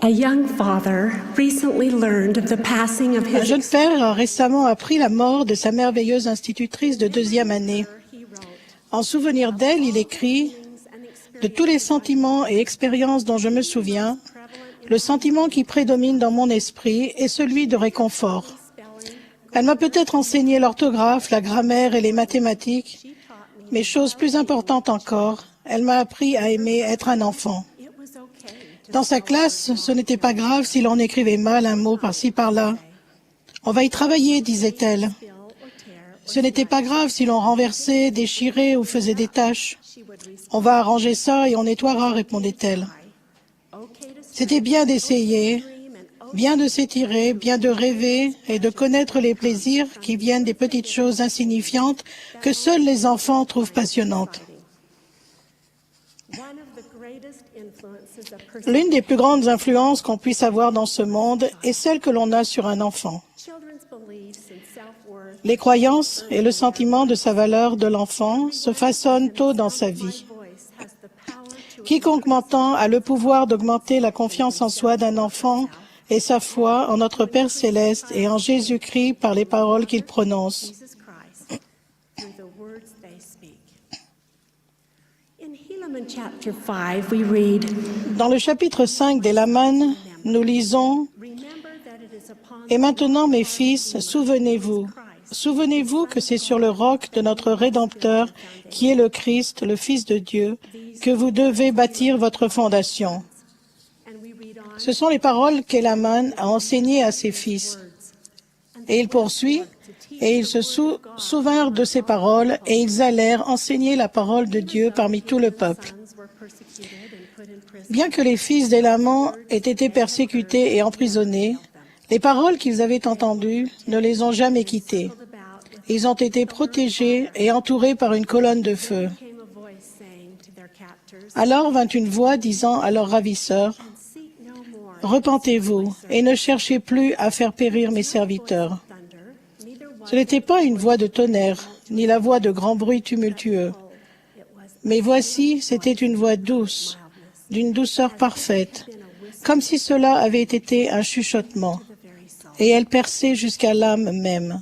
A young father recently learned of the passing of Un his jeune père a récemment appris la mort de sa merveilleuse institutrice de 2e année. En souvenir d'elle, il écrit « De tous les sentiments et expériences dont je me souviens, le sentiment qui prédomine dans mon esprit est celui de réconfort. Elle m'a peut-être enseigné l'orthographe, la grammaire et les mathématiques, mais chose plus importante encore, elle m'a appris à aimer être un enfant. Dans sa classe, ce n'était pas grave si l'on écrivait mal un mot par-ci par-là. On va y travailler, disait-elle. Ce n'était pas grave si l'on renversait, déchirait ou faisait des taches. On va arranger ça et on nettoiera, répondait-elle. C'était bien d'essayer, bien de s'étirer, bien de rêver et de connaître les plaisirs qui viennent des petites choses insignifiantes que seuls les enfants trouvent passionnantes. L'une des plus grandes influences qu'on puisse avoir dans ce monde est celle que l'on a sur un enfant. Les croyances et le sentiment de sa valeur de l'enfant se façonnent tôt dans sa vie. Quiconque m'entend a le pouvoir d'augmenter la confiance en soi d'un enfant et sa foi en notre Père Céleste et en Jésus-Christ par les paroles qu'il prononce. Dans le chapitre 5 d'Hélaman, nous lisons « Et maintenant, mes fils, souvenez-vous. Souvenez-vous que c'est sur le roc de notre Rédempteur, qui est le Christ, le Fils de Dieu, que vous devez bâtir votre fondation. » Ce sont les paroles qu'Hélaman a enseignées à ses fils. Et il poursuit, et ils se souvinrent de ces paroles, et ils allèrent enseigner la parole de Dieu parmi tout le peuple. Bien que les fils d'Hélaman aient été persécutés et emprisonnés, les paroles qu'ils avaient entendues ne les ont jamais quittés. Ils ont été protégés et entourés par une colonne de feu. Alors vint une voix disant à leurs ravisseurs, « Repentez-vous et ne cherchez plus à faire périr mes serviteurs. » Ce n'était pas une voix de tonnerre, ni la voix de grands bruits tumultueux. Mais voici, c'était une voix douce, d'une douceur parfaite, comme si cela avait été un chuchotement, et elle perçait jusqu'à l'âme même.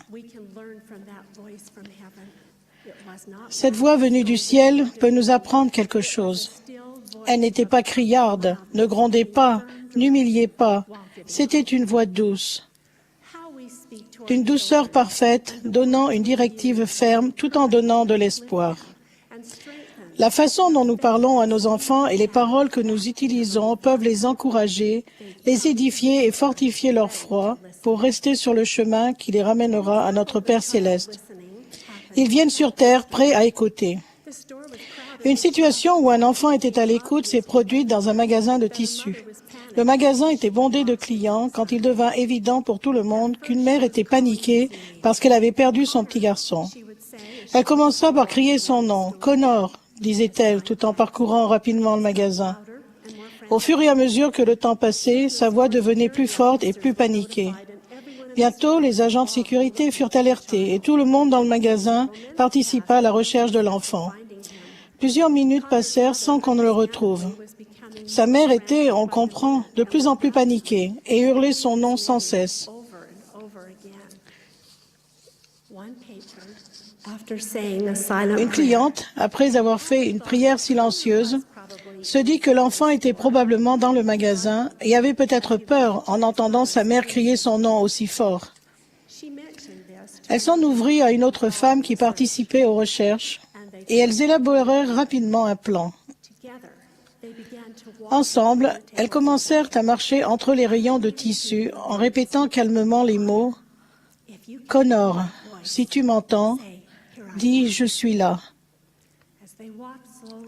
Cette voix venue du ciel peut nous apprendre quelque chose. Elle n'était pas criarde, ne grondait pas, n'humiliait pas. C'était une voix douce, d'une douceur parfaite, donnant une directive ferme tout en donnant de l'espoir. La façon dont nous parlons à nos enfants et les paroles que nous utilisons peuvent les encourager, les édifier et fortifier leur foi pour rester sur le chemin qui les ramènera à notre Père Céleste. Ils viennent sur terre prêts à écouter. Une situation où un enfant était à l'écoute s'est produite dans un magasin de tissus. Le magasin était bondé de clients quand il devint évident pour tout le monde qu'une mère était paniquée parce qu'elle avait perdu son petit garçon. Elle commença par crier son nom, « Connor », disait-elle, tout en parcourant rapidement le magasin. Au fur et à mesure que le temps passait, sa voix devenait plus forte et plus paniquée. Bientôt, les agents de sécurité furent alertés et tout le monde dans le magasin participa à la recherche de l'enfant. Plusieurs minutes passèrent sans qu'on ne le retrouve. Sa mère était, on comprend, de plus en plus paniquée et hurlait son nom sans cesse. Une cliente, après avoir fait une prière silencieuse, se dit que l'enfant était probablement dans le magasin et avait peut-être peur en entendant sa mère crier son nom aussi fort. Elle s'en ouvrit à une autre femme qui participait aux recherches et elles élaborèrent rapidement un plan. Ensemble, elles commencèrent à marcher entre les rayons de tissu en répétant calmement les mots « Connor, si tu m'entends, dis « Je suis là ».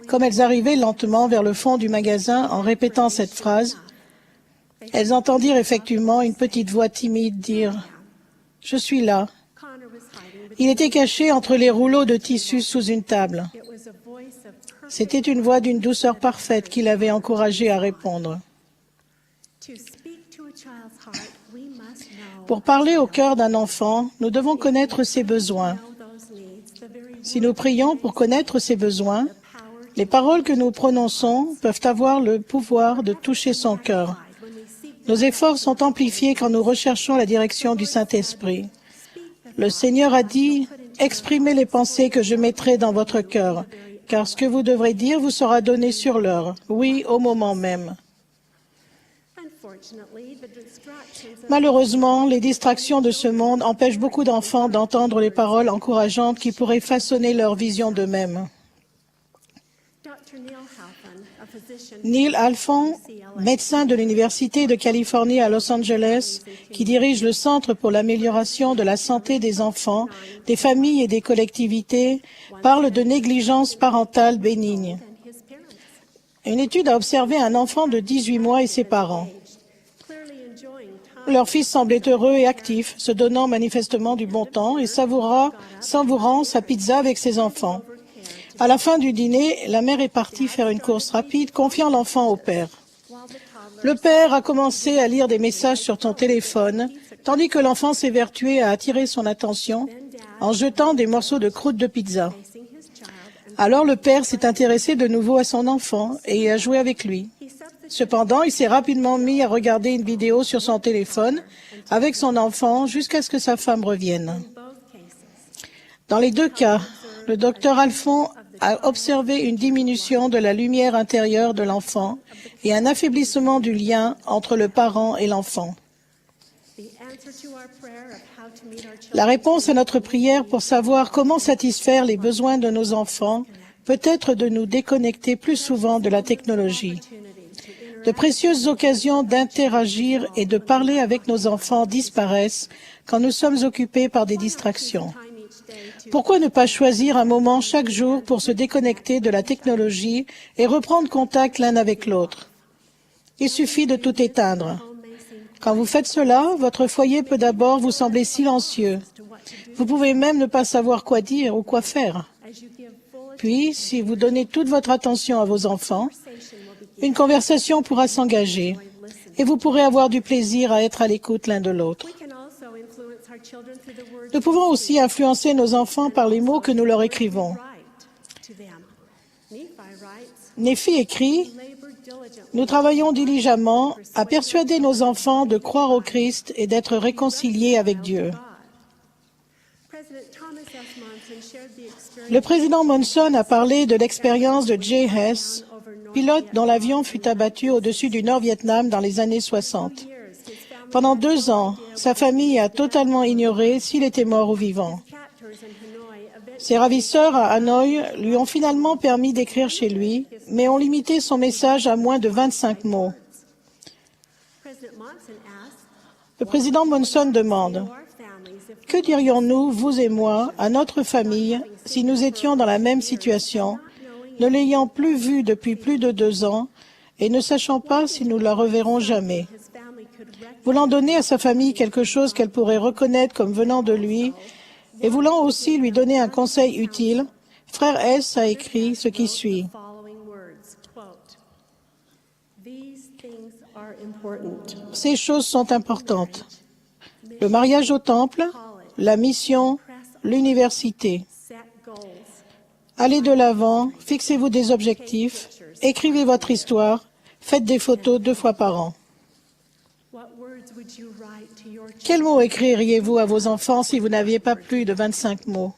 Comme elles arrivaient lentement vers le fond du magasin en répétant cette phrase, elles entendirent effectivement une petite voix timide dire « Je suis là ». Il était caché entre les rouleaux de tissu sous une table. C'était une voix d'une douceur parfaite qui l'avait encouragé à répondre. Pour parler au cœur d'un enfant, nous devons connaître ses besoins. Si nous prions pour connaître ses besoins, les paroles que nous prononçons peuvent avoir le pouvoir de toucher son cœur. Nos efforts sont amplifiés quand nous recherchons la direction du Saint-Esprit. Le Seigneur a dit, « Exprimez les pensées que je mettrai dans votre cœur, car ce que vous devrez dire vous sera donné sur l'heure, oui, au moment même. » Malheureusement, les distractions de ce monde empêchent beaucoup d'enfants d'entendre les paroles encourageantes qui pourraient façonner leur vision d'eux-mêmes. Neil Halfon, médecin de l'Université de Californie à Los Angeles, qui dirige le Centre pour l'amélioration de la santé des enfants, des familles et des collectivités, parle de négligence parentale bénigne. Une étude a observé un enfant de 18 mois et ses parents. Leur fils semblait heureux et actif, se donnant manifestement du bon temps et savourant sa pizza avec ses enfants. À la fin du dîner, la mère est partie faire une course rapide, confiant l'enfant au père. Le père a commencé à lire des messages sur son téléphone, tandis que l'enfant s'évertuait à attirer son attention en jetant des morceaux de croûte de pizza. Alors le père s'est intéressé de nouveau à son enfant et a joué avec lui. Cependant, il s'est rapidement mis à regarder une vidéo sur son téléphone avec son enfant jusqu'à ce que sa femme revienne. Dans les deux cas, le docteur Halfon a observé une diminution de la lumière intérieure de l'enfant et un affaiblissement du lien entre le parent et l'enfant. La réponse à notre prière pour savoir comment satisfaire les besoins de nos enfants peut être de nous déconnecter plus souvent de la technologie. De précieuses occasions d'interagir et de parler avec nos enfants disparaissent quand nous sommes occupés par des distractions. Pourquoi ne pas choisir un moment chaque jour pour se déconnecter de la technologie et reprendre contact l'un avec l'autre? Il suffit de tout éteindre. Quand vous faites cela, votre foyer peut d'abord vous sembler silencieux. Vous pouvez même ne pas savoir quoi dire ou quoi faire. Puis, si vous donnez toute votre attention à vos enfants, une conversation pourra s'engager et vous pourrez avoir du plaisir à être à l'écoute l'un de l'autre. Nous pouvons aussi influencer nos enfants par les mots que nous leur écrivons. Néphi écrit, « Nous travaillons diligemment à persuader nos enfants de croire au Christ et d'être réconciliés avec Dieu. » Le président Monson a parlé de l'expérience de Jay Hess, pilote dont l'avion fut abattu au-dessus du Nord-Vietnam dans les années 60. Pendant 2 ans, sa famille a totalement ignoré s'il était mort ou vivant. Ses ravisseurs à Hanoï lui ont finalement permis d'écrire chez lui, mais ont limité son message à moins de 25 mots. Le président Monson demande, « Que dirions-nous, vous et moi, à notre famille, si nous étions dans la même situation, ne l'ayant plus vue depuis plus de 2 ans et ne sachant pas si nous la reverrons jamais ?» Voulant donner à sa famille quelque chose qu'elle pourrait reconnaître comme venant de lui, et voulant aussi lui donner un conseil utile, Frère S. a écrit ce qui suit. Ces choses sont importantes. Le mariage au temple, la mission, l'université. Allez de l'avant, fixez-vous des objectifs, écrivez votre histoire, faites des photos 2 fois par an. Quels mots écririez-vous à vos enfants si vous n'aviez pas plus de 25 mots?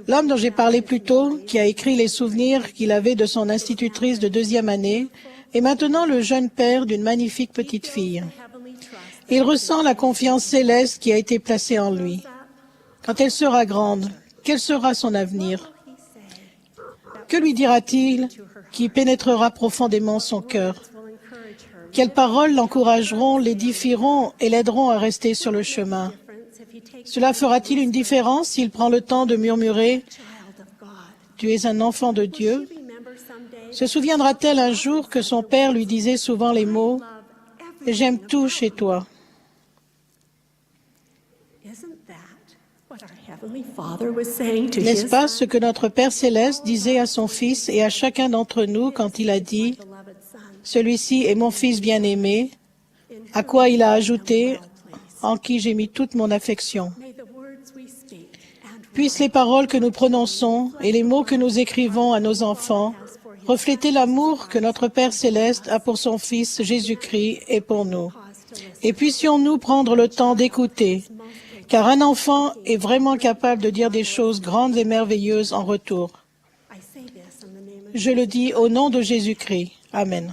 L'homme dont j'ai parlé plus tôt, qui a écrit les souvenirs qu'il avait de son institutrice de 2e année, est maintenant le jeune père d'une magnifique petite fille. Il ressent la confiance céleste qui a été placée en lui. Quand elle sera grande, quel sera son avenir? Que lui dira-t-il qui pénétrera profondément son cœur? Quelles paroles l'encourageront, l'édifieront et l'aideront à rester sur le chemin? Cela fera-t-il une différence s'il prend le temps de murmurer « Tu es un enfant de Dieu » Se souviendra-t-elle un jour que son père lui disait souvent les mots « J'aime tout chez toi » N'est-ce pas ce que notre Père Céleste disait à son Fils et à chacun d'entre nous quand il a dit « Celui-ci est mon Fils bien-aimé », à quoi il a ajouté « En qui j'ai mis toute mon affection ». Puissent les paroles que nous prononçons et les mots que nous écrivons à nos enfants Reflétez l'amour que notre Père céleste a pour son Fils Jésus-Christ et pour nous. Et puissions-nous prendre le temps d'écouter, car un enfant est vraiment capable de dire des choses grandes et merveilleuses en retour. Je le dis au nom de Jésus-Christ. Amen.